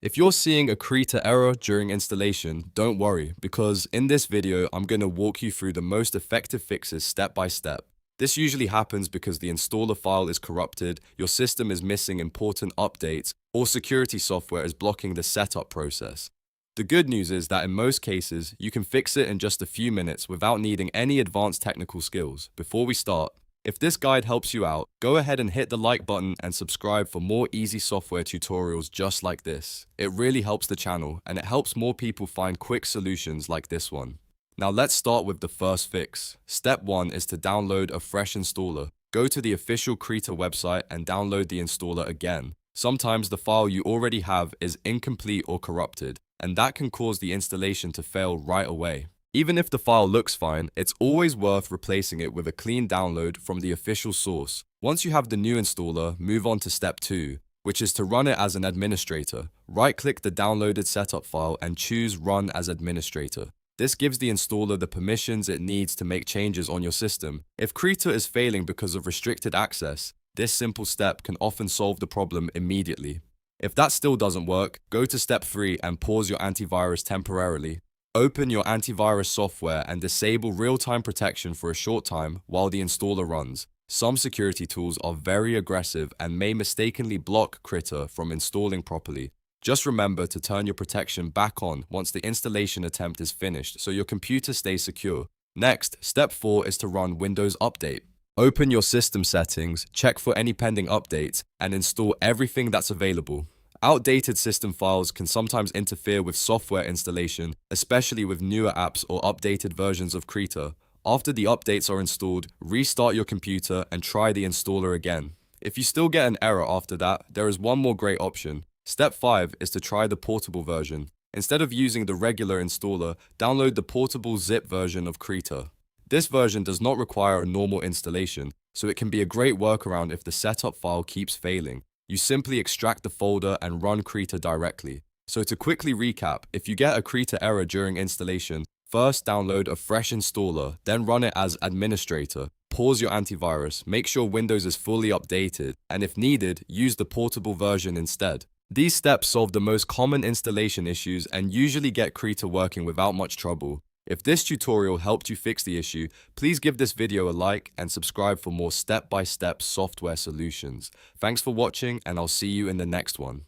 If you're seeing a Krita error during installation, don't worry, because in this video, I'm going to walk you through the most effective fixes step by step. This usually happens because the installer file is corrupted, your system is missing important updates, or security software is blocking the setup process. The good news is that in most cases, you can fix it in just a few minutes without needing any advanced technical skills. Before we start, if this guide helps you out, go ahead and hit the like button and subscribe for more easy software tutorials just like this. It really helps the channel and it helps more people find quick solutions like this one. Now let's start with the first fix. Step 1 is to download a fresh installer. Go to the official Krita website and download the installer again. Sometimes the file you already have is incomplete or corrupted, and that can cause the installation to fail right away. Even if the file looks fine, it's always worth replacing it with a clean download from the official source. Once you have the new installer, move on to step 2, which is to run it as an administrator. Right-click the downloaded setup file and choose Run as Administrator. This gives the installer the permissions it needs to make changes on your system. If Krita is failing because of restricted access, this simple step can often solve the problem immediately. If that still doesn't work, go to step 3 and pause your antivirus temporarily. Open your antivirus software and disable real-time protection for a short time while the installer runs. Some security tools are very aggressive and may mistakenly block Krita from installing properly. Just remember to turn your protection back on once the installation attempt is finished so your computer stays secure. Next, step 4 is to run Windows Update. Open your system settings, check for any pending updates, and install everything that's available. Outdated system files can sometimes interfere with software installation, especially with newer apps or updated versions of Krita. After the updates are installed, restart your computer and try the installer again. If you still get an error after that, there is one more great option. Step 5 is to try the portable version. Instead of using the regular installer, download the portable zip version of Krita. This version does not require a normal installation, so it can be a great workaround if the setup file keeps failing. You simply extract the folder and run Krita directly. So to quickly recap, if you get a Krita error during installation, first download a fresh installer, then run it as administrator. Pause your antivirus, make sure Windows is fully updated, and if needed, use the portable version instead. These steps solve the most common installation issues and usually get Krita working without much trouble. If this tutorial helped you fix the issue, please give this video a like and subscribe for more step-by-step software solutions. Thanks for watching, and I'll see you in the next one.